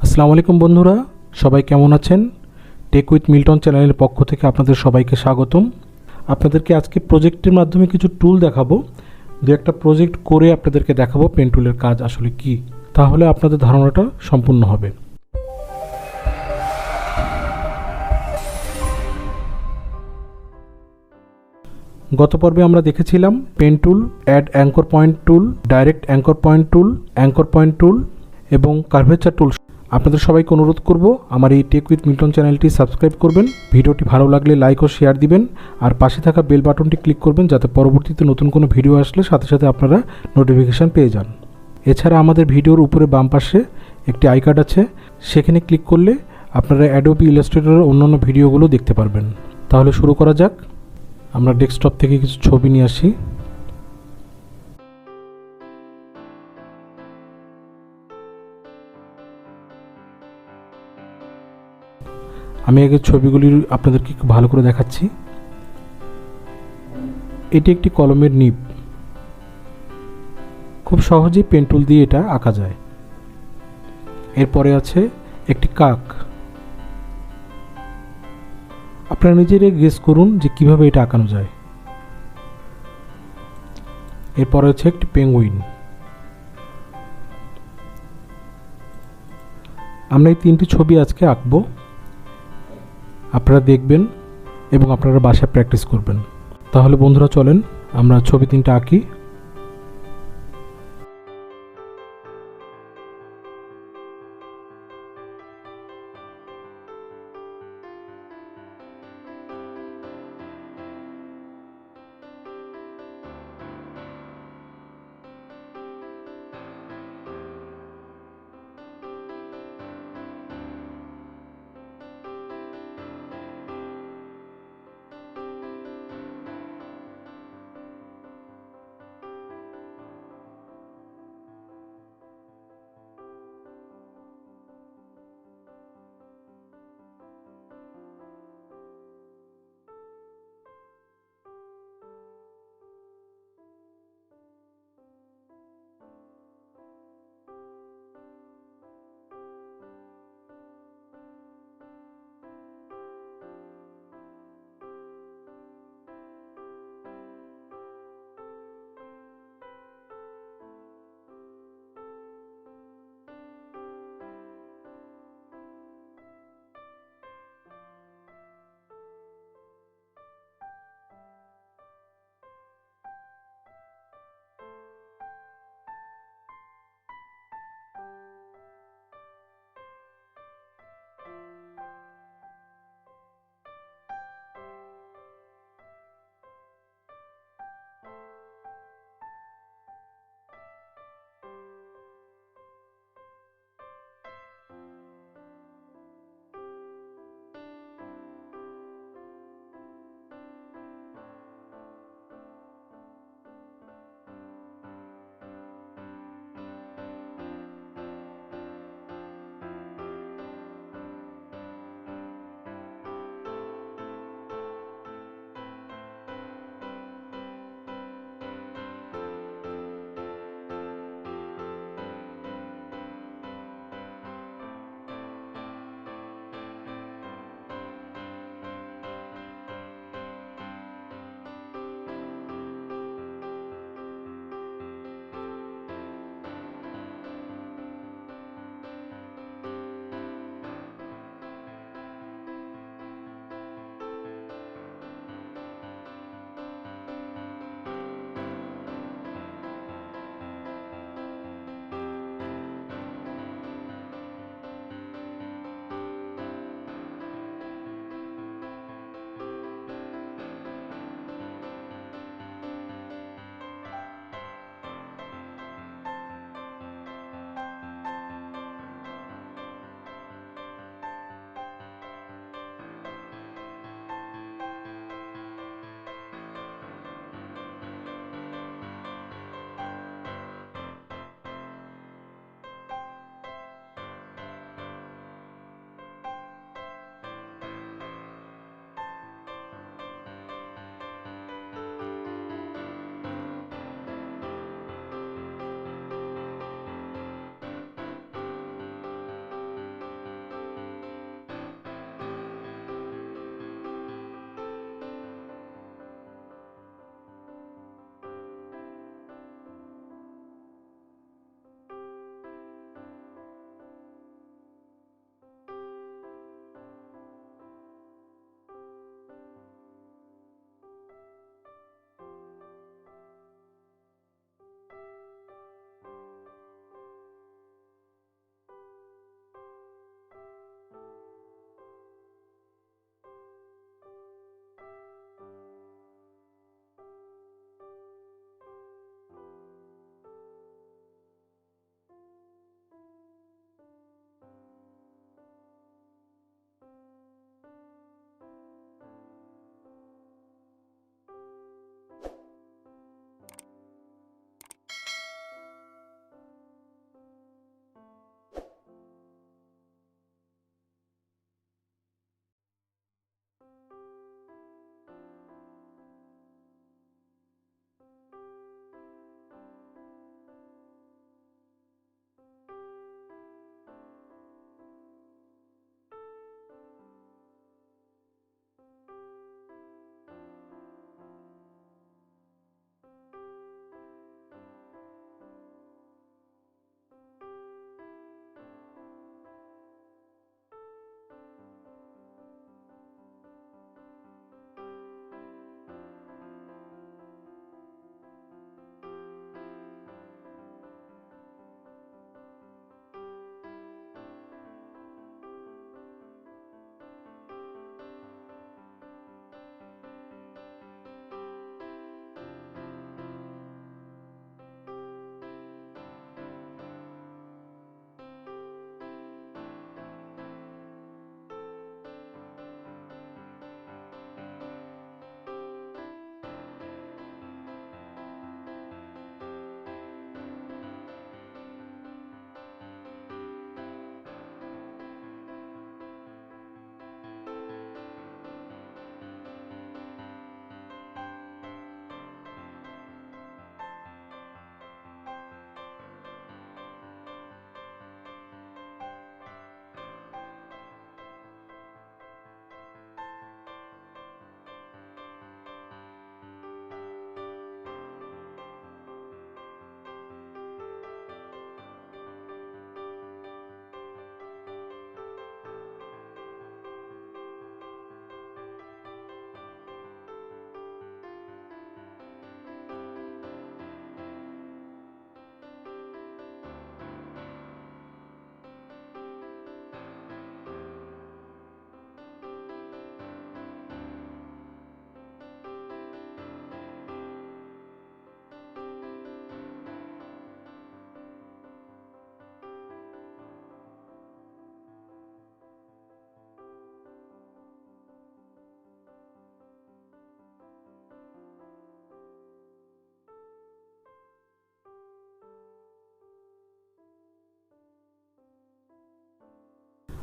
আসসালামু আলাইকুম বন্ধুরা, সবাই কেমন আছেন? টেক উইথ মিল্টন চ্যানেলের পক্ষ থেকে আপনাদের সবাইকে স্বাগতম। আপনাদেরকে আজকে প্রজেক্টের মাধ্যমে কিছু টুল দেখাবো। দু একটা প্রজেক্ট করে আপনাদেরকে দেখাবো পেন টুলের কাজ আসলে কি, তাহলে আপনাদের ধারণাটা সম্পূর্ণ হবে। গত পর্বে আমরা দেখেছিলাম pen tool, add anchor point tool, direct anchor point tool এবং কার্ভেচার টুল। আপনাদের সবাইকে অনুরোধ করব আমার এই টেক উইথ মিল্টন চ্যানেলটি সাবস্ক্রাইব করবেন, ভিডিওটি ভালো লাগলে লাইক ও শেয়ার দিবেন, আর পাশে থাকা বেল বাটনটি ক্লিক করবেন যাতে পরবর্তীতে নতুন কোনো ভিডিও আসলে সাথে সাথে আপনারা নোটিফিকেশান পেয়ে যান। এছাড়া আমাদের ভিডিওর উপরে বাম পাশে একটি আই কার্ড আছে, সেখানে ক্লিক করলে আপনারা অ্যাডোবি ইলাস্ট্রেটরের অন্যান্য ভিডিওগুলো দেখতে পারবেন। তাহলে শুরু করা যাক। আমরা ডেস্কটপ থেকে কিছু ছবি নিয়ে আসি। আমি আগে ছবিগুলি আপনাদেরকে একটু ভালো করে দেখাচ্ছি। এটি একটি কলমের নিব, খুব সহজেই পেন টুল দিয়ে এটা আঁকা যায়। এরপরে আছে একটি কাক। আপনারা নিজেরাই গেস করুন যে কিভাবে এটা আঁকানো যায়। এরপরে আছে একটি পেঙ্গুইন। আমরা এই তিনটি ছবি আজকে আঁকবো, আপনারা দেখবেন এবং আপনারা বাসায় প্র্যাকটিস করবেন। তাহলে বন্ধুরা চলেন আমরা ছবি তিনটা আঁকি।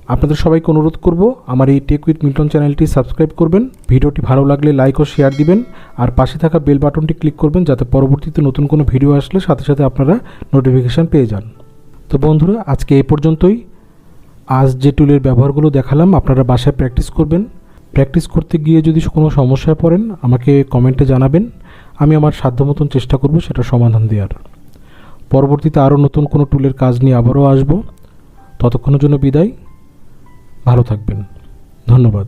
আপনাদের সবাইকে অনুরোধ করব আমার এই টেক উইথ মিল্টন চ্যানেলটি সাবস্ক্রাইব করবেন, ভিডিওটি ভালো লাগলে লাইক ও শেয়ার দিবেন, আর পাশে থাকা বেল বাটনটি ক্লিক করবেন যাতে পরবর্তীতে নতুন কোনো ভিডিও আসলে সাথে সাথে আপনারা নোটিফিকেশান পেয়ে যান। তো বন্ধুরা, আজকে এই পর্যন্তই। আজ যে টুলের ব্যবহারগুলো দেখালাম আপনারা বাসায় প্র্যাকটিস করবেন। প্র্যাকটিস করতে গিয়ে যদি কোনো সমস্যায় পড়েন আমাকে কমেন্টে জানাবেন, আমি আমার সাধ্য মতন চেষ্টা করব সেটা সমাধান দেওয়ার। পরবর্তীতে আরও নতুন কোনো টুলের কাজ নিয়ে আবারও আসব। ততক্ষণের জন্য বিদায়, ভালো থাকবেন, ধন্যবাদ।